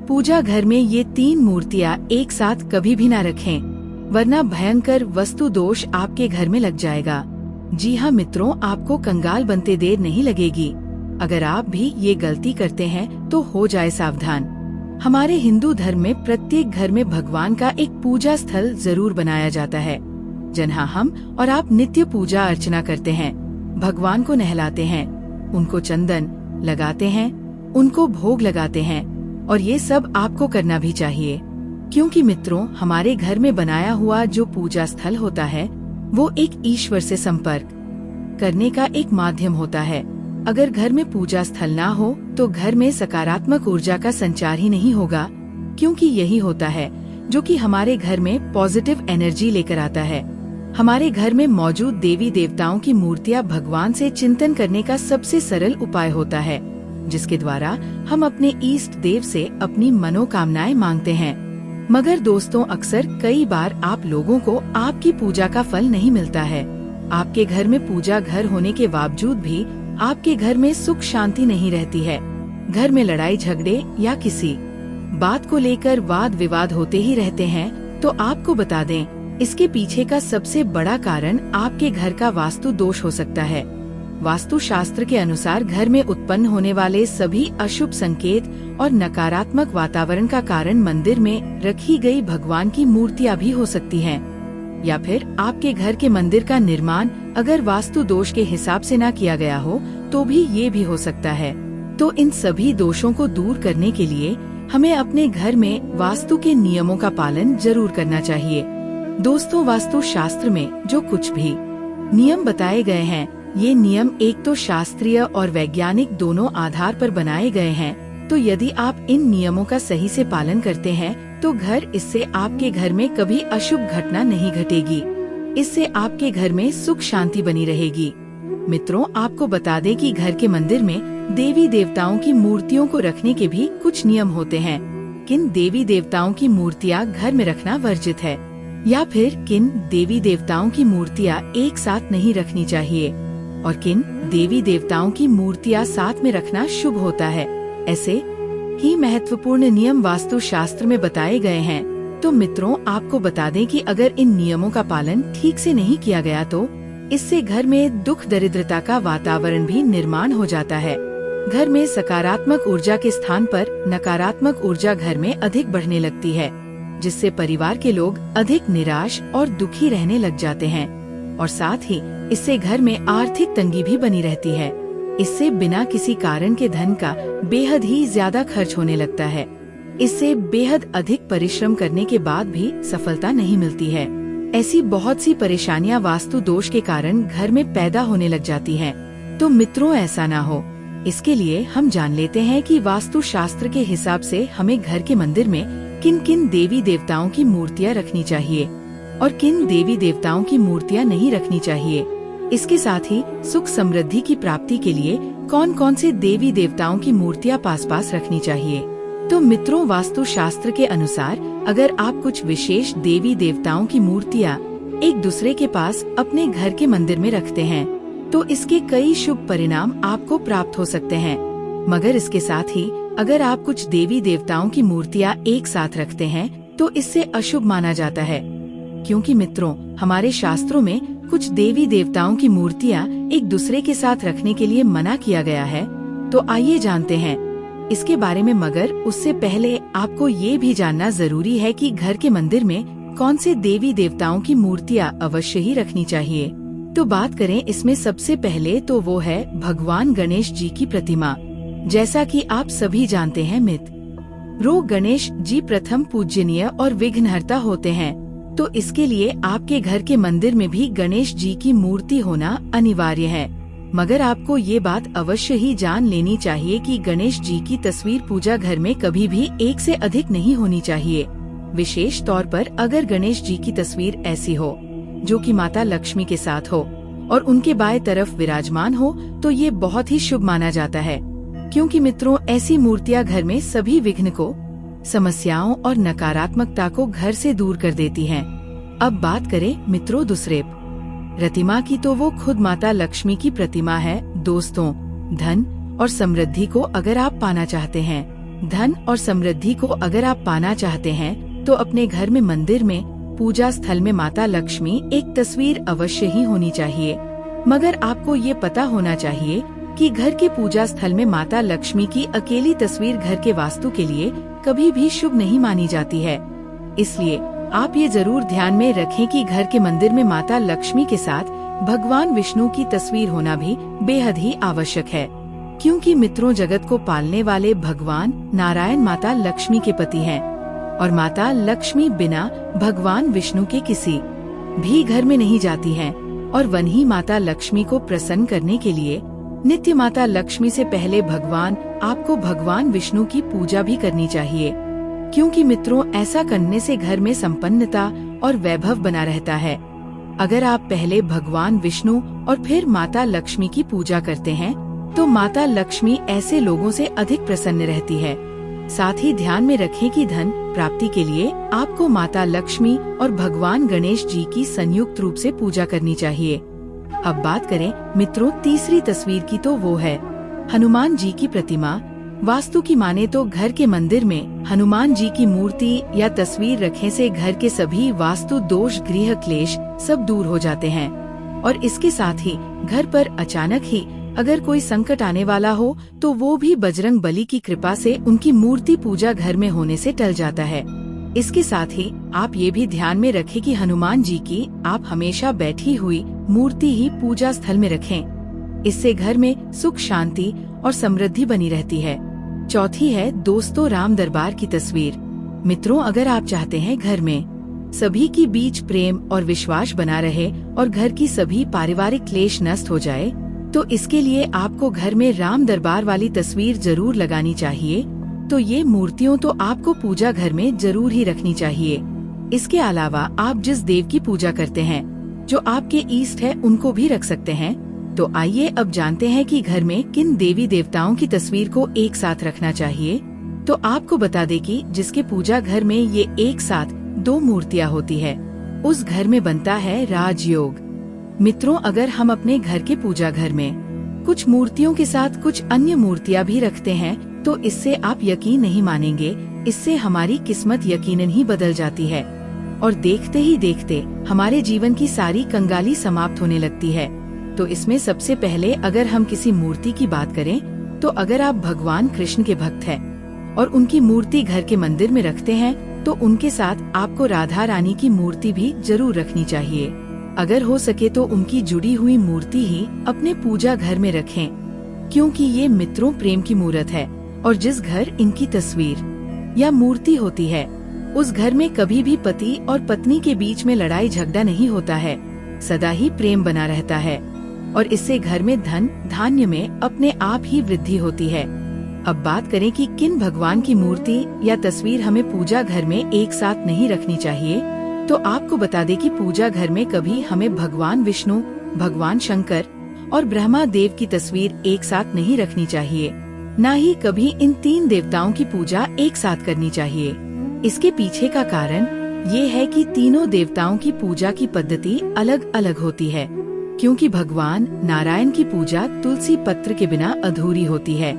पूजा घर में ये 3 मूर्तियाँ एक साथ कभी भी ना रखें, वरना भयंकर वास्तु दोष आपके घर में लग जाएगा। जी हाँ मित्रों, आपको कंगाल बनते देर नहीं लगेगी। अगर आप भी ये गलती करते हैं तो हो जाए सावधान। हमारे हिंदू धर्म में प्रत्येक घर में भगवान का एक पूजा स्थल जरूर बनाया जाता है, जहाँ हम और आप नित्य पूजा अर्चना करते हैं, भगवान को नहलाते हैं, उनको चंदन लगाते हैं, उनको भोग लगाते हैं, और ये सब आपको करना भी चाहिए, क्योंकि मित्रों हमारे घर में बनाया हुआ जो पूजा स्थल होता है वो एक ईश्वर से संपर्क करने का एक माध्यम होता है। अगर घर में पूजा स्थल ना हो तो घर में सकारात्मक ऊर्जा का संचार ही नहीं होगा, क्योंकि यही होता है जो कि हमारे घर में पॉजिटिव एनर्जी लेकर आता है। हमारे घर में मौजूद देवी देवताओं की मूर्तियाँ भगवान से चिंतन करने का सबसे सरल उपाय होता है, जिसके द्वारा हम अपने इष्ट देव से अपनी मनोकामनाएं मांगते हैं। मगर दोस्तों, अक्सर कई बार आप लोगों को आपकी पूजा का फल नहीं मिलता है। आपके घर में पूजा घर होने के बावजूद भी आपके घर में सुख शांति नहीं रहती है। घर में लड़ाई झगड़े या किसी बात को लेकर वाद विवाद होते ही रहते हैं। तो आपको बता दें, इसके पीछे का सबसे बड़ा कारण आपके घर का वास्तु दोष हो सकता है। वास्तु शास्त्र के अनुसार घर में उत्पन्न होने वाले सभी अशुभ संकेत और नकारात्मक वातावरण का कारण मंदिर में रखी गई भगवान की मूर्तियाँ भी हो सकती हैं, या फिर आपके घर के मंदिर का निर्माण अगर वास्तु दोष के हिसाब से ना किया गया हो तो भी ये भी हो सकता है। तो इन सभी दोषों को दूर करने के लिए हमें अपने घर में वास्तु के नियमों का पालन जरूर करना चाहिए। दोस्तों, वास्तु शास्त्र में जो कुछ भी नियम बताए गए हैं, ये नियम एक तो शास्त्रीय और वैज्ञानिक दोनों आधार पर बनाए गए हैं। तो यदि आप इन नियमों का सही से पालन करते हैं तो इससे आपके घर में कभी अशुभ घटना नहीं घटेगी। इससे आपके घर में सुख शांति बनी रहेगी। मित्रों, आपको बता दें कि घर के मंदिर में देवी देवताओं की मूर्तियों को रखने के भी कुछ नियम होते हैं। किन देवी देवताओं की मूर्तियाँ घर में रखना वर्जित है, या फिर किन देवी देवताओं की मूर्तियाँ एक साथ नहीं रखनी चाहिए, और किन देवी देवताओं की मूर्तियाँ साथ में रखना शुभ होता है। ऐसे ही महत्वपूर्ण नियम वास्तु शास्त्र में बताए गए हैं। तो मित्रों, आपको बता दें कि अगर इन नियमों का पालन ठीक से नहीं किया गया तो इससे घर में दुख दरिद्रता का वातावरण भी निर्माण हो जाता है। घर में सकारात्मक ऊर्जा के स्थान पर नकारात्मक ऊर्जा घर में अधिक बढ़ने लगती है, जिससे परिवार के लोग अधिक निराश और दुखी रहने लग जाते हैं, और साथ ही इससे घर में आर्थिक तंगी भी बनी रहती है। इससे बिना किसी कारण के धन का बेहद ही ज्यादा खर्च होने लगता है। इससे बेहद अधिक परिश्रम करने के बाद भी सफलता नहीं मिलती है। ऐसी बहुत सी परेशानियां वास्तु दोष के कारण घर में पैदा होने लग जाती हैं। तो मित्रों, ऐसा ना हो, इसके लिए हम जान लेते हैं कि वास्तु शास्त्र के हिसाब से हमें घर के मंदिर में किन किन देवी देवताओं की मूर्तियाँ रखनी चाहिए और किन देवी देवताओं की मूर्तियाँ नहीं रखनी चाहिए। इसके साथ ही सुख समृद्धि की प्राप्ति के लिए कौन कौन से देवी देवताओं की मूर्तियाँ पास रखनी चाहिए। तो मित्रों, वास्तु शास्त्र के अनुसार अगर आप कुछ विशेष देवी देवताओं की मूर्तियाँ एक दूसरे के पास अपने घर के मंदिर में रखते हैं तो इसके कई शुभ परिणाम आपको प्राप्त हो सकते हैं। मगर इसके साथ ही अगर आप कुछ देवी देवताओं की मूर्तियाँ एक साथ रखते हैं तो इससे अशुभ माना जाता है, क्योंकि मित्रों, हमारे शास्त्रों में कुछ देवी देवताओं की मूर्तियाँ एक दूसरे के साथ रखने के लिए मना किया गया है। तो आइए जानते हैं इसके बारे में। मगर उससे पहले आपको ये भी जानना जरूरी है कि घर के मंदिर में कौन से देवी देवताओं की मूर्तियाँ अवश्य ही रखनी चाहिए। तो बात करें इसमें सबसे पहले तो वो है भगवान गणेश जी की प्रतिमा। जैसा कि आप सभी जानते हैं गणेश जी प्रथम पूजनीय और विघ्नहर्ता होते हैं। तो इसके लिए आपके घर के मंदिर में भी गणेश जी की मूर्ति होना अनिवार्य है। मगर आपको ये बात अवश्य ही जान लेनी चाहिए कि गणेश जी की तस्वीर पूजा घर में कभी भी एक से अधिक नहीं होनी चाहिए। विशेष तौर पर अगर गणेश जी की तस्वीर ऐसी हो जो कि माता लक्ष्मी के साथ हो और उनके बाएं तरफ विराजमान हो तो ये बहुत ही शुभ माना जाता है, क्योंकि मित्रों, ऐसी मूर्तियाँ घर में सभी विघ्न को, समस्याओं और नकारात्मकता को घर से दूर कर देती हैं। अब बात करें मित्रों दूसरे प्रतिमा की, तो वो खुद माता लक्ष्मी की प्रतिमा है। दोस्तों, धन और समृद्धि को अगर आप पाना चाहते हैं धन और समृद्धि को अगर आप पाना चाहते हैं तो अपने घर में मंदिर में पूजा स्थल में माता लक्ष्मी एक तस्वीर अवश्य ही होनी चाहिए। मगर आपको ये पता होना चाहिए कि घर के पूजा स्थल में माता लक्ष्मी की अकेली तस्वीर घर के वास्तु के लिए कभी भी शुभ नहीं मानी जाती है। इसलिए आप ये जरूर ध्यान में रखें कि घर के मंदिर में माता लक्ष्मी के साथ भगवान विष्णु की तस्वीर होना भी बेहद ही आवश्यक है, क्योंकि मित्रों जगत को पालने वाले भगवान नारायण माता लक्ष्मी के पति हैं और माता लक्ष्मी बिना भगवान विष्णु के किसी भी घर में नहीं जाती हैं। और वहीं माता लक्ष्मी को प्रसन्न करने के लिए नित्य माता लक्ष्मी से पहले आपको भगवान विष्णु की पूजा भी करनी चाहिए, क्योंकि मित्रों ऐसा करने से घर में संपन्नता और वैभव बना रहता है। अगर आप पहले भगवान विष्णु और फिर माता लक्ष्मी की पूजा करते हैं तो माता लक्ष्मी ऐसे लोगों से अधिक प्रसन्न रहती है। साथ ही ध्यान में रखें कि धन प्राप्ति के लिए आपको माता लक्ष्मी और भगवान गणेश जी की संयुक्त रूप से पूजा करनी चाहिए। अब बात करें मित्रों तीसरी तस्वीर की, तो वो है हनुमान जी की प्रतिमा। वास्तु की माने तो घर के मंदिर में हनुमान जी की मूर्ति या तस्वीर रखने से घर के सभी वास्तु दोष गृह क्लेश सब दूर हो जाते हैं और इसके साथ ही घर पर अचानक ही अगर कोई संकट आने वाला हो तो वो भी बजरंग बली की कृपा से उनकी मूर्ति पूजा घर में होने से टल जाता है। इसके साथ ही आप ये भी ध्यान में रखें कि हनुमान जी की आप हमेशा बैठी हुई मूर्ति ही पूजा स्थल में रखें। इससे घर में सुख शांति और समृद्धि बनी रहती है। चौथी है दोस्तों राम दरबार की तस्वीर। मित्रों अगर आप चाहते हैं घर में सभी के बीच प्रेम और विश्वास बना रहे और घर की सभी पारिवारिक क्लेश नष्ट हो जाए तो इसके लिए आपको घर में राम दरबार वाली तस्वीर जरूर लगानी चाहिए। तो ये मूर्तियों तो आपको पूजा घर में जरूर ही रखनी चाहिए। इसके अलावा आप जिस देव की पूजा करते हैं जो आपके इष्ट है उनको भी रख सकते हैं। तो आइए अब जानते हैं कि घर में किन देवी देवताओं की तस्वीर को एक साथ रखना चाहिए। तो आपको बता दें कि जिसके पूजा घर में ये एक साथ दो मूर्तियाँ होती है उस घर में बनता है राजयोग। मित्रों अगर हम अपने घर के पूजा घर में कुछ मूर्तियों के साथ कुछ अन्य मूर्तियाँ भी रखते हैं तो इससे आप यकीन नहीं मानेंगे, इससे हमारी किस्मत यकीनन ही बदल जाती है और देखते ही देखते हमारे जीवन की सारी कंगाली समाप्त होने लगती है। तो इसमें सबसे पहले अगर हम किसी मूर्ति की बात करें तो अगर आप भगवान कृष्ण के भक्त हैं और उनकी मूर्ति घर के मंदिर में रखते हैं तो उनके साथ आपको राधा रानी की मूर्ति भी जरूर रखनी चाहिए। अगर हो सके तो उनकी जुड़ी हुई मूर्ति ही अपने पूजा घर में रखें, क्योंकि ये मित्रों प्रेम की मूर्त है और जिस घर इनकी तस्वीर या मूर्ति होती है उस घर में कभी भी पति और पत्नी के बीच में लड़ाई झगड़ा नहीं होता है, सदा ही प्रेम बना रहता है और इससे घर में धन धान्य में अपने आप ही वृद्धि होती है। अब बात करें कि किन भगवान की मूर्ति या तस्वीर हमें पूजा घर में एक साथ नहीं रखनी चाहिए। तो आपको बता दें कि पूजा घर में कभी हमें भगवान विष्णु, भगवान शंकर और ब्रह्मा देव की तस्वीर एक साथ नहीं रखनी चाहिए, न ही कभी इन तीन देवताओं की पूजा एक साथ करनी चाहिए। इसके पीछे का कारण ये है कि तीनों देवताओं की पूजा की पद्धति अलग अलग होती है, क्योंकि भगवान नारायण की पूजा तुलसी पत्र के बिना अधूरी होती है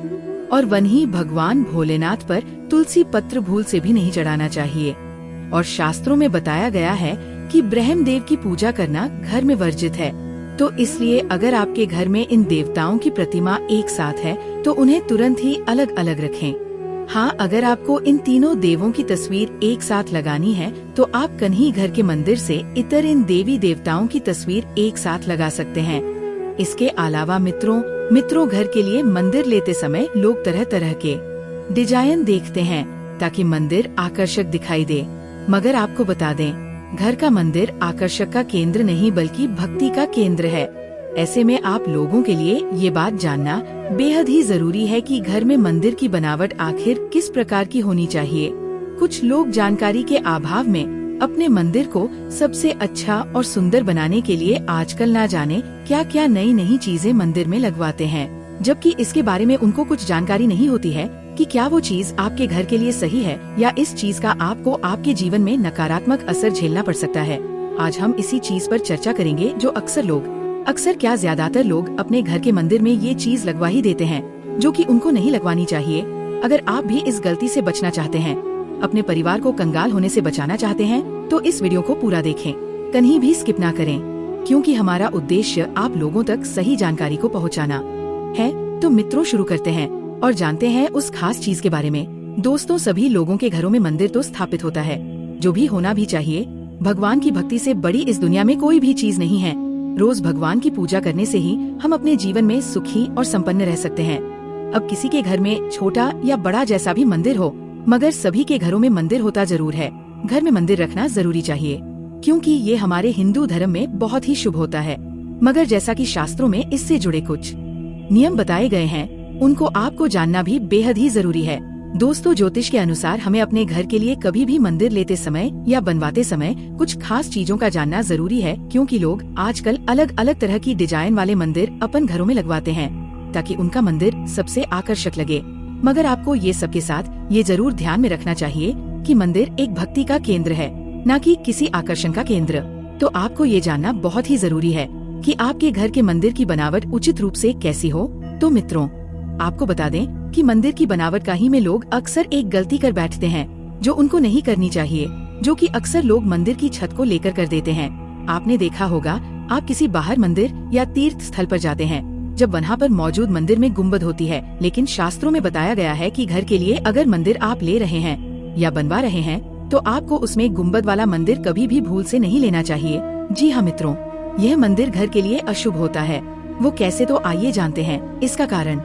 और वहीं भगवान भोलेनाथ पर तुलसी पत्र भूल से भी नहीं चढ़ाना चाहिए। और शास्त्रों में बताया गया है कि ब्रह्मदेव की पूजा करना घर में वर्जित है। तो इसलिए अगर आपके घर में इन देवताओं की प्रतिमा एक साथ है तो उन्हें तुरंत ही अलग अलग रखें। हाँ, अगर आपको इन तीनों देवों की तस्वीर एक साथ लगानी है तो आप कन्ही घर के मंदिर से इतर इन देवी देवताओं की तस्वीर एक साथ लगा सकते हैं। इसके अलावा मित्रों घर के लिए मंदिर लेते समय लोग तरह तरह के डिजाइन देखते हैं ताकि मंदिर आकर्षक दिखाई दे, मगर आपको बता दें घर का मंदिर आकर्षक का केंद्र नहीं बल्कि भक्ति का केंद्र है। ऐसे में आप लोगों के लिए ये बात जानना बेहद ही जरूरी है कि घर में मंदिर की बनावट आखिर किस प्रकार की होनी चाहिए। कुछ लोग जानकारी के अभाव में अपने मंदिर को सबसे अच्छा और सुंदर बनाने के लिए आजकल ना जाने क्या क्या नई चीजें मंदिर में लगवाते हैं, जबकि इसके बारे में उनको कुछ जानकारी नहीं होती है कि क्या वो चीज आपके घर के लिए सही है या इस चीज का आपको आपके जीवन में नकारात्मक असर झेलना पड़ सकता है। आज हम इसी चीज पर चर्चा करेंगे जो अक्सर ज्यादातर लोग अपने घर के मंदिर में ये चीज लगवा ही देते हैं जो कि उनको नहीं लगवानी चाहिए। अगर आप भी इस गलती से बचना चाहते हैं, अपने परिवार को कंगाल होने से बचाना चाहते हैं, तो इस वीडियो को पूरा देखें, कहीं भी स्किप ना करें, क्योंकि हमारा उद्देश्य आप लोगों तक सही जानकारी को पहुंचाना है। तो मित्रों, शुरू करते हैं और जानते हैं उस खास चीज के बारे में। दोस्तों, सभी लोगों के घरों में मंदिर तो स्थापित होता है, जो भी होना भी चाहिए। भगवान की भक्ति से बड़ी इस दुनिया में कोई भी चीज नहीं है। रोज भगवान की पूजा करने से ही हम अपने जीवन में सुखी और संपन्न रह सकते हैं। अब किसी के घर में छोटा या बड़ा जैसा भी मंदिर हो, मगर सभी के घरों में मंदिर होता जरूर है। घर में मंदिर रखना जरूरी चाहिए, क्योंकि ये हमारे हिंदू धर्म में बहुत ही शुभ होता है। मगर जैसा कि शास्त्रों में इससे जुड़े कुछ नियम बताए गए हैं, उनको आपको जानना भी बेहद ही जरूरी है। दोस्तों, ज्योतिष के अनुसार हमें अपने घर के लिए कभी भी मंदिर लेते समय या बनवाते समय कुछ खास चीजों का जानना जरूरी है, क्योंकि लोग आजकल अलग अलग तरह की डिजाइन वाले मंदिर अपन घरों में लगवाते हैं, ताकि उनका मंदिर सबसे आकर्षक लगे। मगर आपको ये सब के साथ ये जरूर ध्यान में रखना चाहिए कि मंदिर एक भक्ति का केंद्र है, न कि किसी आकर्षण का केंद्र। तो आपको ये जानना बहुत ही जरूरी है कि आपके घर के मंदिर की बनावट उचित रूप से कैसी हो। तो मित्रों, आपको बता दें कि मंदिर की बनावट का ही में लोग अक्सर एक गलती कर बैठते हैं, जो उनको नहीं करनी चाहिए, जो कि अक्सर लोग मंदिर की छत को लेकर कर देते हैं। आपने देखा होगा, आप किसी बाहर मंदिर या तीर्थ स्थल पर जाते हैं, जब वहाँ पर मौजूद मंदिर में गुम्बद होती है, लेकिन शास्त्रों में बताया गया है कि घर के लिए अगर मंदिर आप ले रहे हैं या बनवा रहे हैं, तो आपको उसमें गुम्बद वाला मंदिर कभी भी भूल से नहीं लेना चाहिए। जी हाँ मित्रों, यह मंदिर घर के लिए अशुभ होता है। वो कैसे, तो आइए जानते हैं इसका कारण।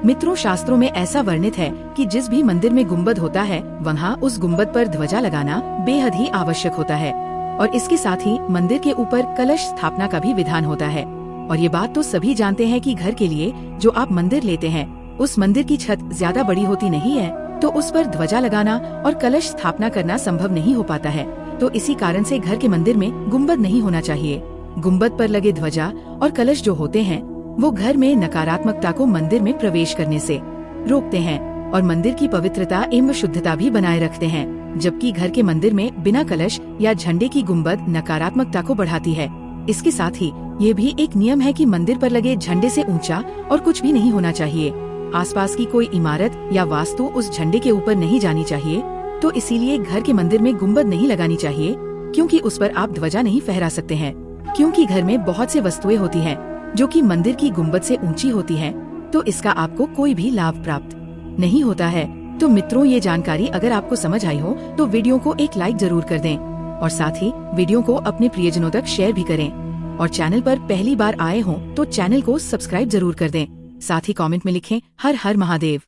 मित्रों, शास्त्रों में ऐसा वर्णित है कि जिस भी मंदिर में गुम्बद होता है, वहाँ उस गुम्बद पर ध्वजा लगाना बेहद ही आवश्यक होता है। और इसके साथ ही मंदिर के ऊपर कलश स्थापना का भी विधान होता है। और ये बात तो सभी जानते हैं कि घर के लिए जो आप मंदिर लेते हैं, उस मंदिर की छत ज्यादा बड़ी होती नहीं है, तो उस पर ध्वजा लगाना और कलश स्थापना करना संभव नहीं हो पाता है। तो इसी कारण से घर के मंदिर में गुम्बद नहीं होना चाहिए। गुम्बद पर लगे ध्वजा और कलश जो होते हैं, वो घर में नकारात्मकता को मंदिर में प्रवेश करने से रोकते हैं और मंदिर की पवित्रता एवं शुद्धता भी बनाए रखते हैं। जबकि घर के मंदिर में बिना कलश या झंडे की गुम्बद नकारात्मकता को बढ़ाती है। इसके साथ ही ये भी एक नियम है कि मंदिर पर लगे झंडे से ऊंचा और कुछ भी नहीं होना चाहिए। आसपास की कोई इमारत या वास्तु उस झंडे के ऊपर नहीं जानी चाहिए। तो इसीलिए घर के मंदिर में गुम्बद नहीं लगानी चाहिए, क्योंकि उस पर आप ध्वजा नहीं फहरा सकते हैं। क्योंकि घर में बहुत से वस्तुएं होती हैं जो कि मंदिर की गुम्बद से ऊंची होती हैं, तो इसका आपको कोई भी लाभ प्राप्त नहीं होता है। तो मित्रों, ये जानकारी अगर आपको समझ आई हो तो वीडियो को एक लाइक जरूर कर दें और साथ ही वीडियो को अपने प्रियजनों तक शेयर भी करें। और चैनल पर पहली बार आए हों तो चैनल को सब्सक्राइब जरूर कर दें। साथ ही कमेंट में लिखें हर हर महादेव।